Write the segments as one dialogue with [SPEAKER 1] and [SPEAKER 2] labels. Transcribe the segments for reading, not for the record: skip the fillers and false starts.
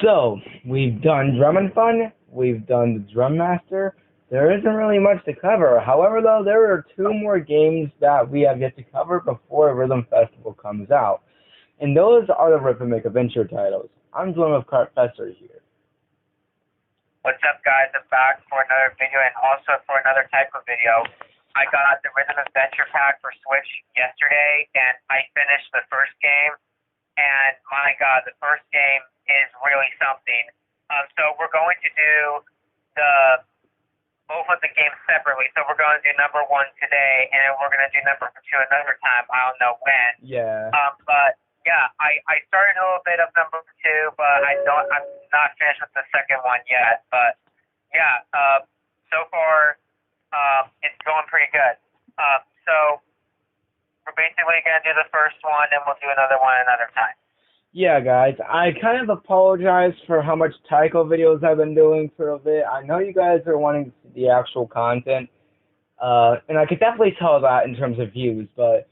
[SPEAKER 1] So, we've done Drum and Fun, we've done the Drum Master. There isn't really much to cover. However, though, there are two more games that we have yet to cover before Rhythm Festival comes out. And those are the Rhythmic adventure titles. I'm joined with Kartfessor here.
[SPEAKER 2] What's up, guys? I'm back for another video and also for another type of video. I got the Rhythm Adventure Pack for Switch yesterday, and I finished the first game. And my God, the first game is really something. So we're going to do both of the games separately. So we're going to do number one today, and then we're going to do number two another time. I don't know when.
[SPEAKER 1] Yeah.
[SPEAKER 2] But yeah, I started a little bit of number two, but I'm not finished with the second one yet. But yeah, so far it's going pretty good. So we're basically going to do the first one, and we'll do another one another time.
[SPEAKER 1] Yeah, guys, I kind of apologize for how much Taiko videos I've been doing for a bit. I know you guys are wanting to see the actual content, and I could definitely tell that in terms of views, but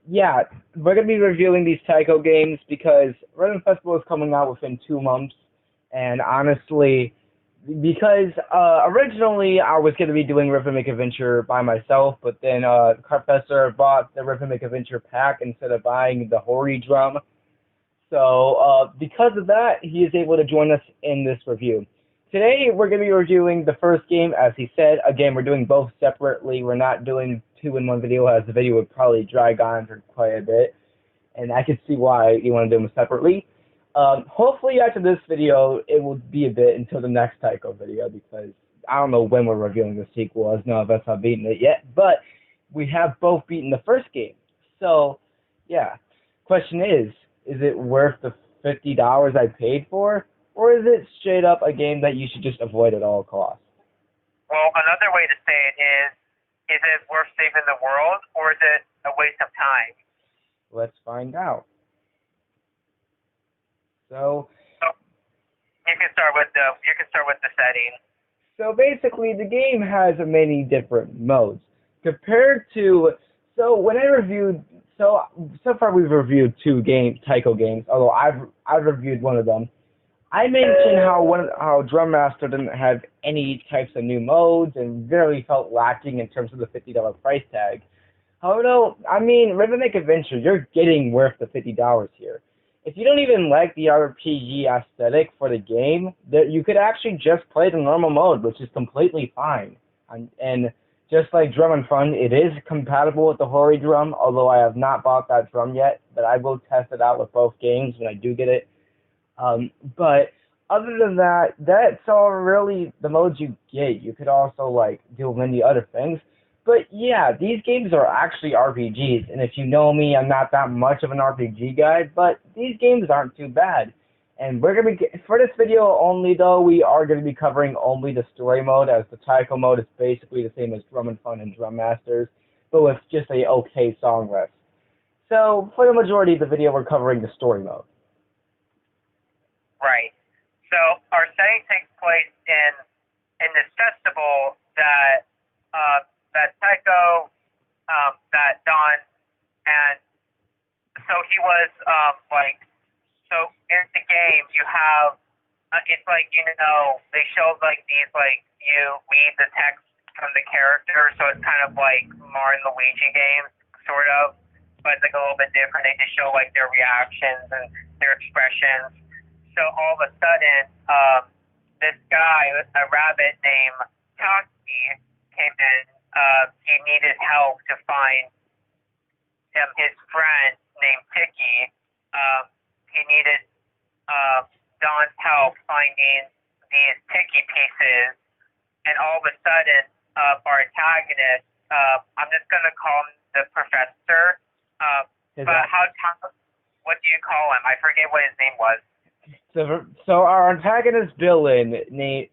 [SPEAKER 1] yeah, we're going to be reviewing these Taiko games because Rhythm Festival is coming out within 2 months, and honestly, because originally I was going to be doing Rhythmic Adventure by myself, but then Kartfessor bought the Rhythmic Adventure pack instead of buying the Hori drum. So because of that, he is able to join us in this review. Today, we're going to be reviewing the first game, as he said. Again, we're doing both separately. We're not doing two in one video, as the video would probably drag on for quite a bit. And I can see why you want to do them separately. Hopefully, after this video, it will be a bit until the next Taiko video, because I don't know when we're reviewing the sequel, as none of us have beaten it yet. But we have both beaten the first game. So, yeah. Question is it worth the $50 I paid for? Or is it straight up a game that you should just avoid at all costs?
[SPEAKER 2] Well, another way to say it is it worth saving the world, or is it a waste of time?
[SPEAKER 1] Let's find out. So
[SPEAKER 2] you can start with the setting.
[SPEAKER 1] So basically, the game has many different modes compared to. So when I reviewed, so far we've reviewed 2 Taiko games. Although I've reviewed one of them. I mentioned how Drum Master didn't have any types of new modes and really felt lacking in terms of the $50 price tag. However, I mean, Rhythmic Adventure, you're getting worth the $50 here. If you don't even like the RPG aesthetic for the game, you could actually just play the normal mode, which is completely fine. And just like Drum and Fun, it is compatible with the Hori drum, although I have not bought that drum yet, but I will test it out with both games when I do get it. But other than that, that's all really the modes you get. You could also like do many other things. But yeah, these games are actually RPGs, and if you know me, I'm not that much of an RPG guy, but these games aren't too bad. And we're gonna be for this video only though, we are gonna be covering only the story mode, as the Taiko mode is basically the same as Drum and Fun and Drum Masters, but with just a okay song list. So for the majority of the video, we're covering the story mode.
[SPEAKER 2] Right. So our setting takes place in this festival that Taiko, that Don, and so he was so in the game you have it's like, you know, they show like these, like, you read the text from the character, so it's kind of like Mario and Luigi games, sort of, but it's like a little bit different. They just show like their reactions and their expressions. So all of a sudden, this guy, a rabbit named Taki, came in. He needed help to find his friend named Tiki. He needed Don's help finding these Tiki pieces, and all of a sudden, our antagonist, I'm just going to call him the Pac-Fessor, but what do you call him? I forget what his name was.
[SPEAKER 1] So our antagonist villain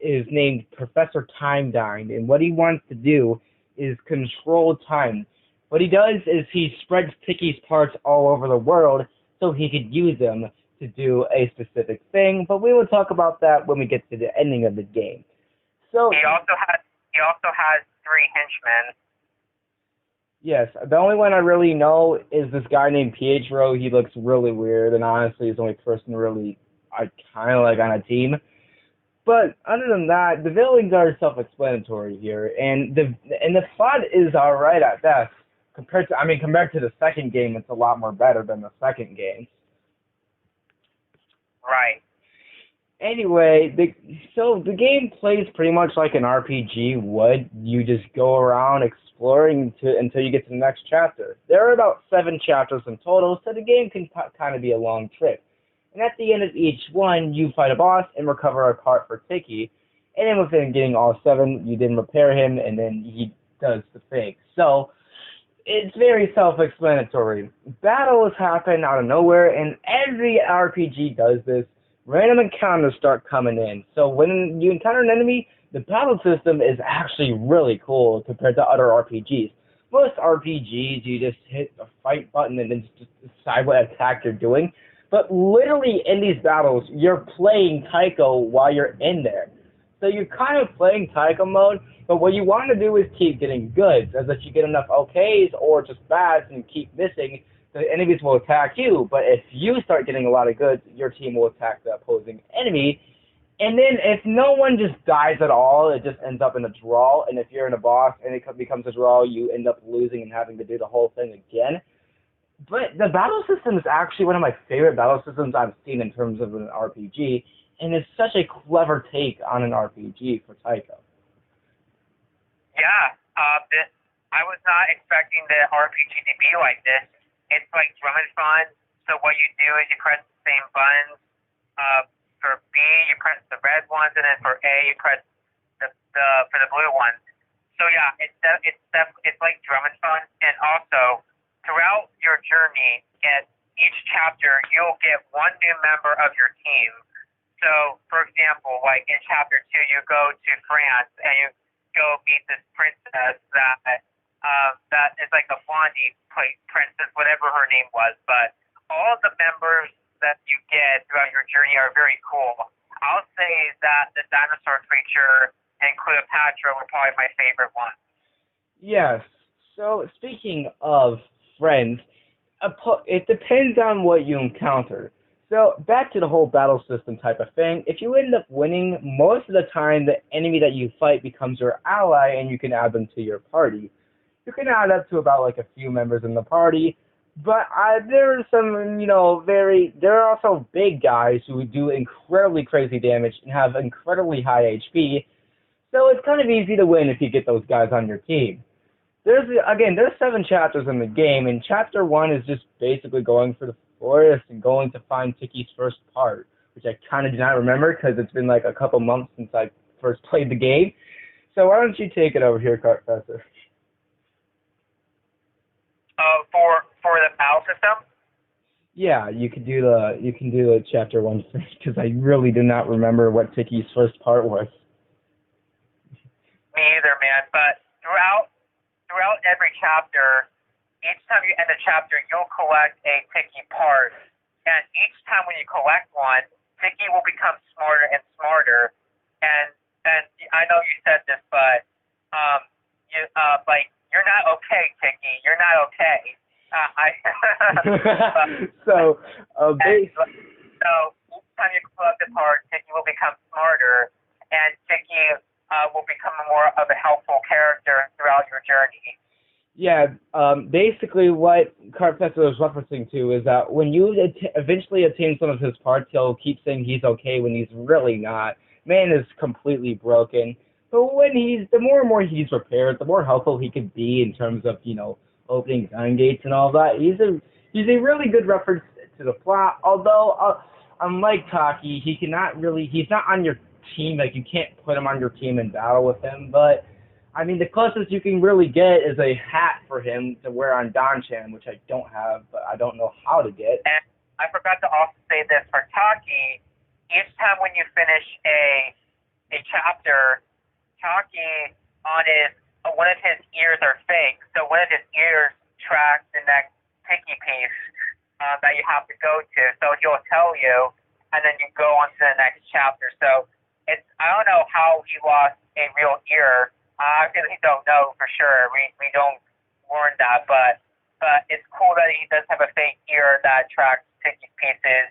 [SPEAKER 1] is named Professor Time Dine, and what he wants to do is control time. What he does is he spreads Tiki's parts all over the world so he could use them to do a specific thing, but we will talk about that when we get to the ending of the game. So
[SPEAKER 2] he also has 3 henchmen.
[SPEAKER 1] Yes, the only one I really know is this guy named Pietro. He looks really weird, and honestly, he's the only person really I kind of like on a team. But other than that, the villains are self-explanatory here, and the plot is all right at best. Compared to the second game, it's a lot more better than the second game.
[SPEAKER 2] Right.
[SPEAKER 1] Anyway, so the game plays pretty much like an RPG would. You just go around exploring until you get to the next chapter. There are about 7 chapters in total, so the game can kind of be a long trip. And at the end of each one, you fight a boss and recover a cart for Tiki. And then within getting all 7, you then repair him, and then he does the thing. So it's very self-explanatory. Battles happen out of nowhere, and every RPG does this. Random encounters start coming in. So when you encounter an enemy, the battle system is actually really cool compared to other RPGs. Most RPGs, you just hit the fight button and then just decide what attack you're doing. But literally in these battles, you're playing Taiko while you're in there. So you're kind of playing Taiko mode, but what you want to do is keep getting goods, as if you get enough OKs or just bads and keep missing, the enemies will attack you. But if you start getting a lot of goods, your team will attack the opposing enemy. And then if no one just dies at all, it just ends up in a draw. And if you're in a boss and it becomes a draw, you end up losing and having to do the whole thing again. But the battle system is actually one of my favorite battle systems I've seen in terms of an RPG. And it's such a clever take on an RPG for Taiko.
[SPEAKER 2] Yeah, I was not expecting the RPG to be like this. It's like drum and fun. So what you do is you press the same buttons. For B, you press the red ones, and then for A, you press the for the blue ones. So yeah, it's like drum and fun. And also, throughout your journey, at each chapter, you'll get one new member of your team. So, for example, like in chapter 2, you go to France and you go meet this princess that is like a blondie princess, whatever her name was. But all of the members that you get throughout your journey are very cool. I'll say that the dinosaur creature and Cleopatra were probably my favorite one.
[SPEAKER 1] Yes. So, speaking of friends, it depends on what you encounter. So, back to the whole battle system type of thing, if you end up winning, most of the time the enemy that you fight becomes your ally and you can add them to your party. You can add up to about like a few members in the party, but there are some, there are also big guys who do incredibly crazy damage and have incredibly high HP, so it's kind of easy to win if you get those guys on your team. There's 7 chapters in the game, and chapter 1 is just basically going for the forest and going to find Tiki's first part, which I kind of do not remember because it's been like a couple months since I first played the game. So why don't you take it over here, Kartfessor?
[SPEAKER 2] For the battle system?
[SPEAKER 1] Yeah, you can do the chapter 1 first because I really do not remember what Tiki's first part was.
[SPEAKER 2] Me either, man. But throughout every chapter, each time you end a chapter, you'll collect a Tiki part, and each time when you collect one, Tiki will become smarter and smarter. And I know you said this, but you're not okay, Tiki. You're not okay.
[SPEAKER 1] So
[SPEAKER 2] each time you collect a part, Tiki will become smarter, and Tiki will become more of a helpful character throughout your journey.
[SPEAKER 1] Yeah, basically what Kartfessor is referencing to is that when you eventually attain some of his parts, he'll keep saying he's okay when he's really not. Man is completely broken. But the more and more he's repaired, the more helpful he can be in terms of, opening gun gates and all that. He's a really good reference to the plot, although, unlike Taki, he's not on your team, like you can't put him on your team and battle with him, but the closest you can really get is a hat for him to wear on Danchan, which I don't have, but I don't know how to get.
[SPEAKER 2] And I forgot to also say this for Taki. Each time when you finish a chapter, Taki one of his ears are fake, so one of his ears tracks the next Tiki piece that you have to go to. So he'll tell you, and then you go on to the next chapter. So I don't know how he lost a real ear. I really don't know for sure. We don't learn that, but it's cool that he does have a fake ear that tracks Tiki's pieces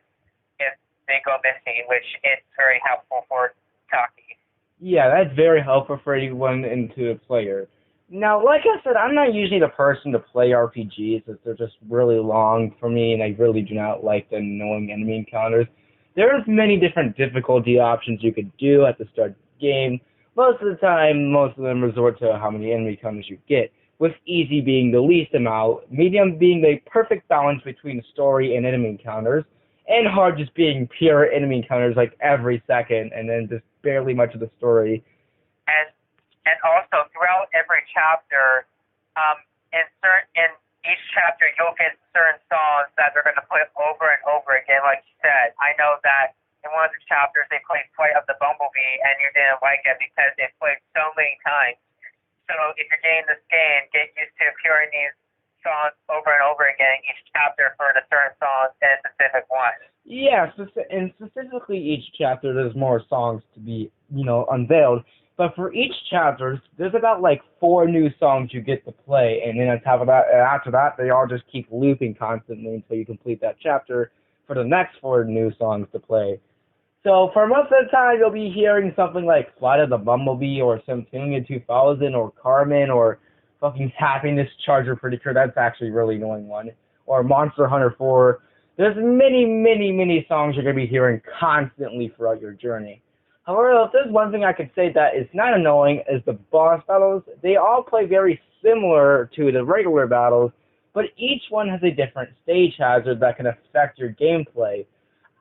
[SPEAKER 2] they go missing, which is very helpful for Taki.
[SPEAKER 1] Yeah, that's very helpful for anyone into a player. Now, like I said, I'm not usually the person to play RPGs, as they're just really long for me, and I really do not like the annoying enemy encounters. There's many different difficulty options you could do at the start of the game. Most of the time, most of them resort to how many enemy encounters you get, with easy being the least amount, medium being the perfect balance between story and enemy encounters, and hard just being pure enemy encounters like every second, and then just barely much of the story.
[SPEAKER 2] And and also throughout every chapter, in each chapter you'll get certain songs that they're going to play over and over again. Like you said, I know that in one of the chapters they played Flight of the Bumblebee, and you didn't like it because they played so many times. So if you're getting this game, get used to hearing these songs over and over again each chapter for the certain songs in a specific one.
[SPEAKER 1] Yeah, and specifically each chapter, there's more songs to be, unveiled. But for each chapter, there's about like 4 new songs you get to play, and then on top of that, after that, they all just keep looping constantly until you complete that chapter for the next 4 new songs to play. So for most of the time, you'll be hearing something like Flight of the Bumblebee or Centurion 2000 or Carmen or fucking Happiness Charger, pretty sure that's actually a really annoying one, or Monster Hunter 4. There's many, many, many songs you're going to be hearing constantly throughout your journey. However, if there's one thing I could say that is not annoying is the boss battles. They all play very similar to the regular battles, but each one has a different stage hazard that can affect your gameplay.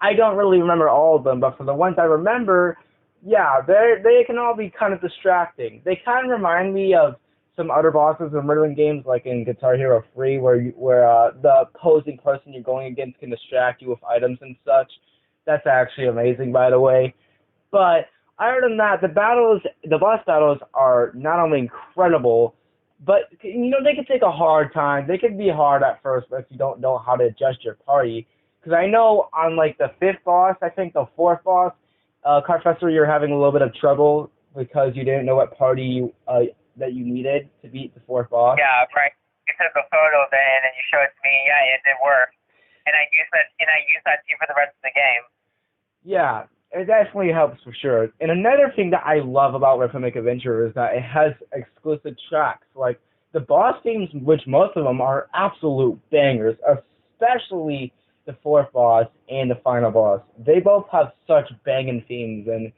[SPEAKER 1] I don't really remember all of them, but for the ones I remember, yeah, they can all be kind of distracting. They kind of remind me of some other bosses in Riddling games, like in Guitar Hero 3, where the opposing person you're going against can distract you with items and such. That's actually amazing, by the way. But other than that, the boss battles are not only incredible, but they can take a hard time. They can be hard at first if you don't know how to adjust your party. Because I know on like the 5th boss, I think the 4th boss, Kartfessor, you're having a little bit of trouble because you didn't know what party that you needed to beat the 4th boss.
[SPEAKER 2] Yeah, right. You took a photo of it and then you showed it to me. Yeah, it did work, and I used that too for the rest of the game.
[SPEAKER 1] Yeah, it definitely helps for sure. And another thing that I love about Rhythmic Adventure is that it has exclusive tracks. Like the boss themes, which most of them are absolute bangers, especially the 4th boss and the final boss. They both have such banging themes, and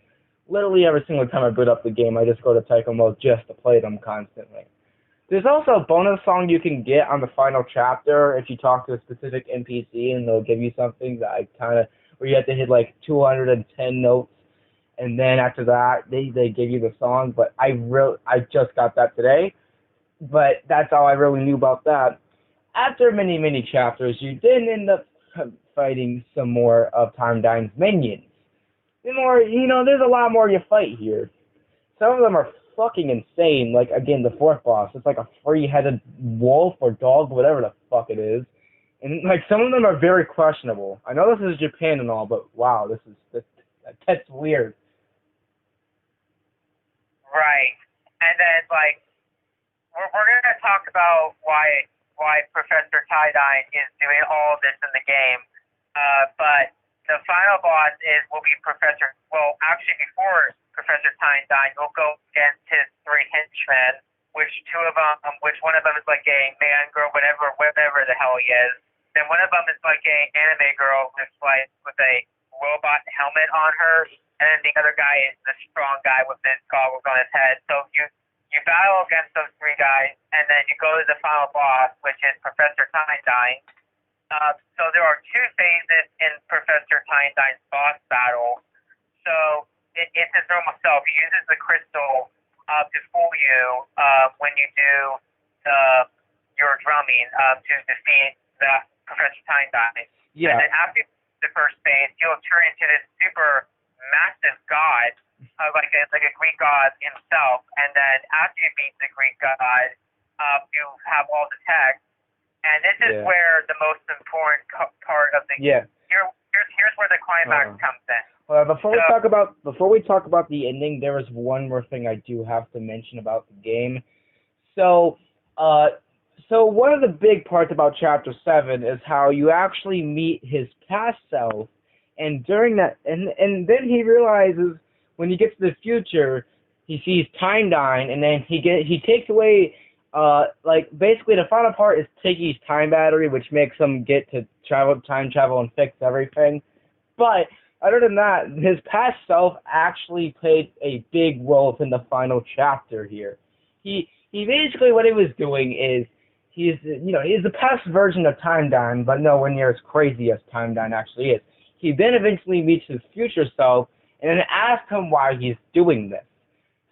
[SPEAKER 1] literally every single time I boot up the game, I just go to Taiko mode just to play them constantly. There's also a bonus song you can get on the final chapter if you talk to a specific NPC, and they'll give you something that where you have to hit like 210 notes, and then after that they give you the song. But I just got that today, but that's all I really knew about that. After many, many chapters, you did end up fighting some more of Time Dine's minions. There's a lot more you fight here. Some of them are fucking insane. Like, again, the 4th boss. It's like a 3-headed wolf or dog, whatever the fuck it is. And, like, some of them are very questionable. I know this is Japan and all, but wow, that's weird.
[SPEAKER 2] Right. And then, like, we're going to talk about why Professor Tie-Dine is doing all this in the game. But the final boss will be Professor. Well, actually, before Professor Tie-Dine, you'll go against his 3 henchmen, which one of them is like a man, girl, whatever the hell he is. Then one of them is like a anime girl with a robot helmet on her, and then the other guy is the strong guy with his goggles on his head. So you battle against those 3 guys, and then you go to the final boss, which is Professor Tie-Dine. So there are 2 phases in Professor Tie-Dine's boss battle. So it's his normal self. He uses the crystal to fool you when you do your drumming to defeat the Professor Tie-Dine.
[SPEAKER 1] Yeah.
[SPEAKER 2] And then after the first phase, he'll turn into this super massive god, like a Greek god himself. And then after you beat the Greek god, you have all the text. And this is where the most important part of the game. Here's where the climax comes in.
[SPEAKER 1] Before we talk about the ending, there is one more thing I do have to mention about the game. So one of the big parts about Chapter 7 is how you actually meet his past self And during that, and then he realizes when he gets to the future, he sees time dying, and then he takes away, like basically the final part is Tiggy's time battery, which makes him get to time travel and fix everything. But other than that, his past self actually played a big role in the final chapter here. He basically what he was doing is he's the past version of Time Dine, but nowhere near as crazy as Time Dine actually is. He then eventually meets his future self and then asks him why he's doing this.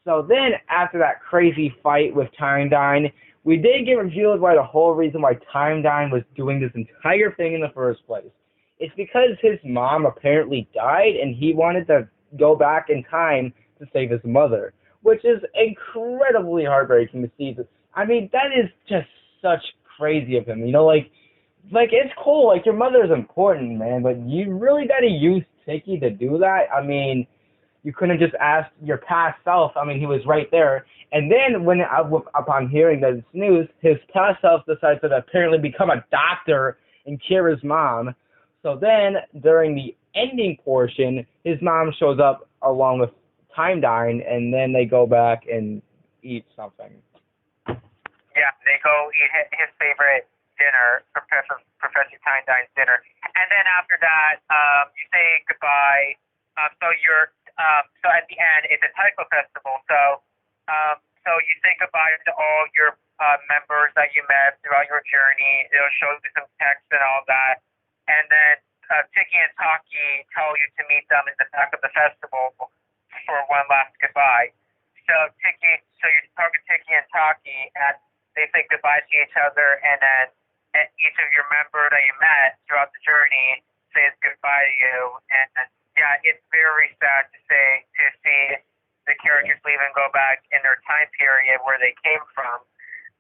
[SPEAKER 1] So then, after that crazy fight with Time Dine, we did get revealed why the whole reason why Time Dine was doing this entire thing in the first place. It's because his mom apparently died and he wanted to go back in time to save his mother, which is incredibly heartbreaking to see. I mean, that is just such crazy of him. Like it's cool. Like your mother is important, man, but you really got to use Tiki to do that. I mean, you couldn't just ask your past self. I mean, he was right there. And then upon hearing this news, his past self decides to apparently become a doctor and cure his mom. So then, during the ending portion, his mom shows up along with Time Dine, and then they go back and eat something.
[SPEAKER 2] Yeah, they go eat his favorite dinner, Professor Time Dine's dinner, and then after that, you say goodbye. So at the end, it's a Taiko festival. So you say goodbye to all your members that you met throughout your journey. It'll show you some text and all that, and then Tiki and Taki tell you to meet them in the back of the festival for one last goodbye. So you talk to Tiki and Taki, and they say goodbye to each other, and then each of your member that you met throughout the journey says goodbye to you. And yeah, it's very sad to see the characters leave and go back in their time period where they came from.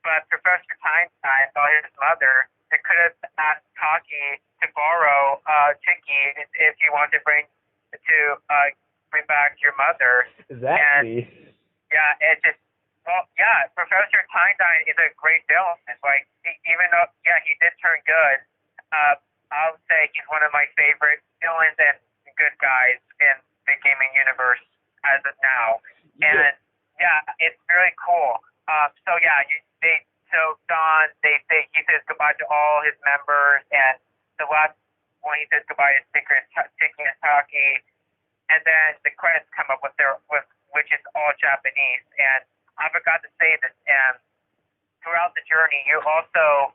[SPEAKER 2] But Professor Time his mother, they could have asked Taki to borrow Tiki if you want to bring back your mother.
[SPEAKER 1] Exactly.
[SPEAKER 2] And yeah, it's just. Well, yeah, Professor Tyndine is a great villain. Like, even though, yeah, he did turn good, I would say he's one of my favorite villains and good guys in the gaming universe as of now.
[SPEAKER 1] Yeah.
[SPEAKER 2] And, yeah, it's really cool. Don, he says goodbye to all his members, and the last one he says goodbye to Tiki and Taki, and then the credits come up with which is all Japanese, and I forgot to say this, and throughout the journey, you also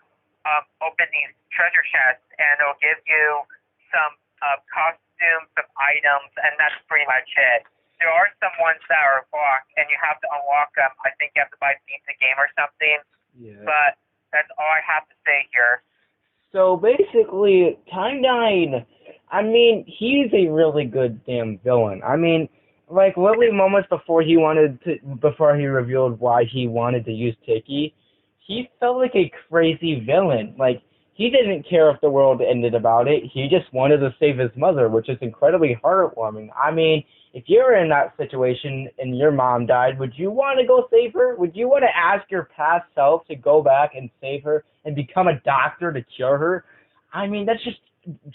[SPEAKER 2] open these treasure chests, and it'll give you some costumes, some items, and that's pretty much it. There are some ones that are locked, and you have to unlock them. I think you have to buy Pizza Game or something.
[SPEAKER 1] Yeah.
[SPEAKER 2] But that's all I have to say here.
[SPEAKER 1] So basically, Time Dine, I mean, he's a really good damn villain. I mean, like literally moments before he revealed why he wanted to use Tiki, he felt like a crazy villain. Like he didn't care if the world ended about it. He just wanted to save his mother, which is incredibly heartwarming. I mean, if you were in that situation and your mom died, would you want to go save her? Would you want to ask your past self to go back and save her and become a doctor to cure her? I mean, that's just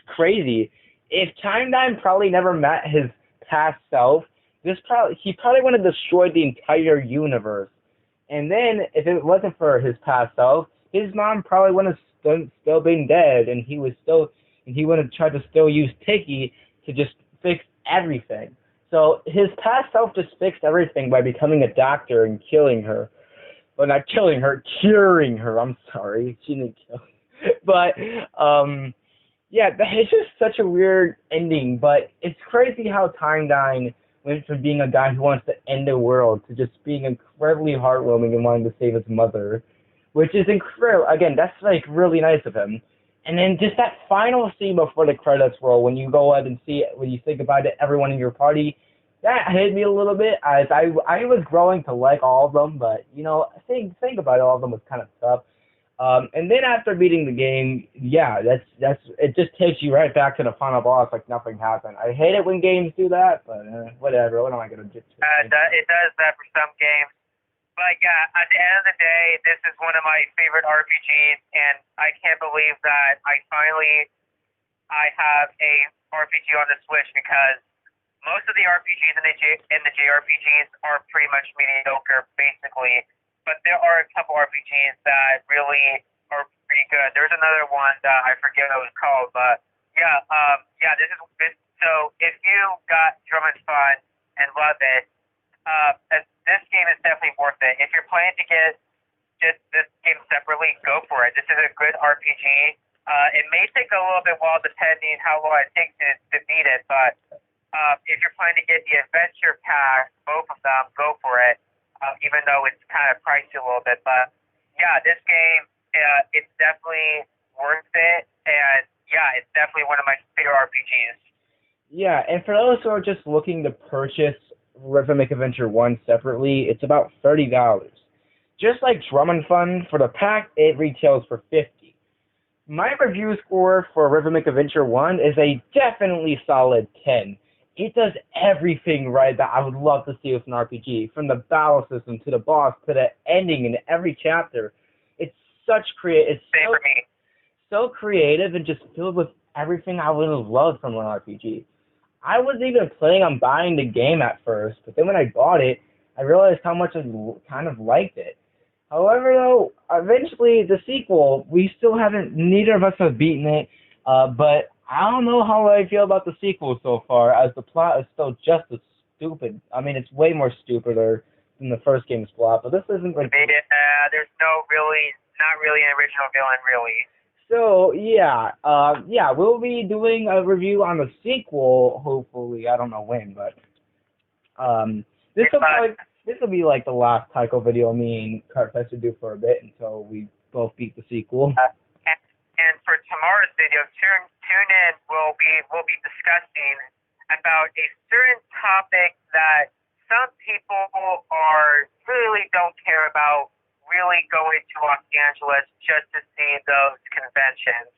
[SPEAKER 1] crazy. If Time Dine probably never met his past self, he probably would have destroyed the entire universe. And then, if it wasn't for his past self, his mom probably would have still been dead, and he would have tried to still use Tiki to just fix everything. So his past self just fixed everything by becoming a doctor and killing her. Well, not killing her, curing her. I'm sorry, she didn't kill her. But yeah, it's just such a weird ending. But it's crazy how Time Dine went from being a guy who wants to end the world to just being incredibly heartwarming and wanting to save his mother, which is incredible. Again, that's like really nice of him. And then just that final scene before the credits roll, when you go out and when you say goodbye to everyone in your party, that hit me a little bit. As I was growing to like all of them, but saying goodbye to all of them was kind of tough. And then after beating the game, yeah, that's it. Just takes you right back to the final boss like nothing happened. I hate it when games do that, but whatever. What am I gonna do?
[SPEAKER 2] It does that for some games. But yeah, at the end of the day, this is one of my favorite RPGs, and I can't believe that I have a RPG on the Switch because most of the RPGs in the JRPGs are pretty much mediocre, basically. But there are a couple RPGs that really are pretty good. There's another one that I forget what it was called, but this is good. So if you got Drum and Fun and love it, this game is definitely worth it. If you're planning to get just this game separately, go for it. This is a good RPG. It may take a little bit while depending how long it takes to beat it, but if you're planning to get the adventure pack, both of them, go for it. Even though it's kind of pricey a little bit, but yeah, this game it's definitely worth it, and yeah, it's definitely one of my favorite RPGs.
[SPEAKER 1] Yeah, and for those who are just looking to purchase Rhythmic Adventure 1 separately, it's about $30. Just like Drum and Fun, for the pack, it retails for $50. My review score for Rhythmic Adventure 1 is a definitely solid 10. It does everything right that I would love to see with an RPG, from the battle system to the boss to the ending in every chapter. It's such so creative and just filled with everything I would have loved from an RPG. I wasn't even planning on buying the game at first, but then when I bought it, I realized how much I kind of liked it. However, though, eventually the sequel, neither of us have beaten it, but I don't know how I feel about the sequel so far, as the plot is still just as stupid. I mean, it's way more stupider than the first game's plot, but this isn't like...
[SPEAKER 2] there's not really an original villain, really.
[SPEAKER 1] So, we'll be doing a review on the sequel, hopefully. I don't know when, but this will be like the last Taiko video me and Kartfessor do for a bit until we both beat the sequel.
[SPEAKER 2] And for tomorrow's video, tune in. We'll be discussing about a certain topic that some people really don't care about. Really going to Los Angeles just to see those conventions,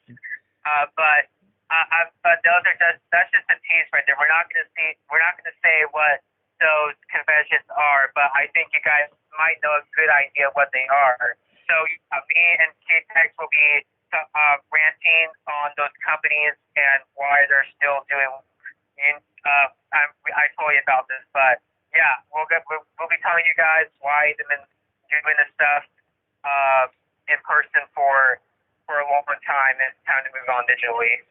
[SPEAKER 2] but that's just a tease right there. We're not going to say what those conventions are, but I think you guys might know a good idea what they are. So me and K-Tex will be ranting on those companies and why they're still doing. I told you about this, but yeah, we'll be telling you guys why they've been doing this stuff in person for a long time, and it's time to move on digitally.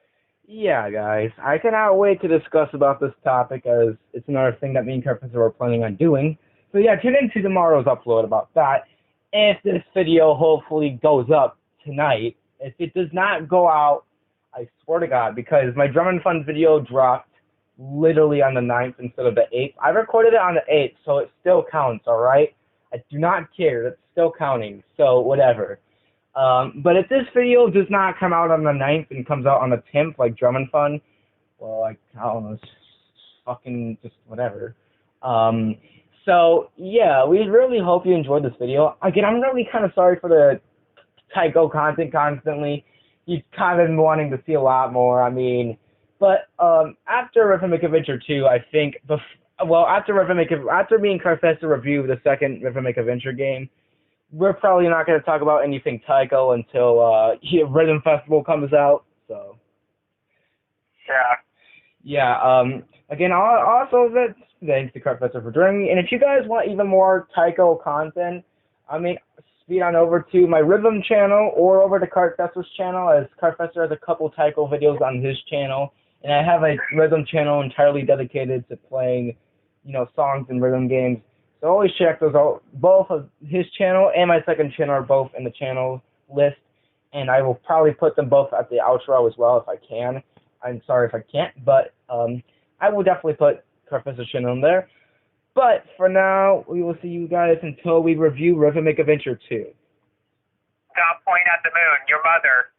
[SPEAKER 1] Yeah, guys, I cannot wait to discuss about this topic, as it's another thing that me and Kartfessor were planning on doing. So yeah, tune in to tomorrow's upload about that. If this video hopefully goes up tonight, if it does not go out, I swear to God, because my Drum and Fun video dropped literally on the 9th instead of the 8th. I recorded it on the 8th, so it still counts, alright? I do not care. That's still counting, so whatever. But if this video does not come out on the 9th and comes out on the 10th, like Drum and Fun, well, I don't know, it's fucking just whatever. So, yeah, we really hope you enjoyed this video. Again, I'm really kind of sorry for the Taiko content constantly. You've kind of been wanting to see a lot more, I mean, but after Rhythmic Adventure 2, I think, after me and Kartfessor review the second Rhythmic Adventure game, we're probably not going to talk about anything Taiko until Rhythm Festival comes out. So again, also thanks to Kartfessor for joining me. And if you guys want even more Taiko content, I mean, speed on over to my Rhythm channel or over to Kartfessor's channel, as Kartfessor has a couple Taiko videos on his channel, and I have a Rhythm channel entirely dedicated to playing, songs and rhythm games. So always check those out. Both of his channel and my second channel are both in the channel list, and I will probably put them both at the outro as well if I can. I'm sorry if I can't, but I will definitely put Kartfessor's channel in there. But for now, we will see you guys until we review Rhythmic Adventure 2.
[SPEAKER 2] Stop pointing at the moon, your mother.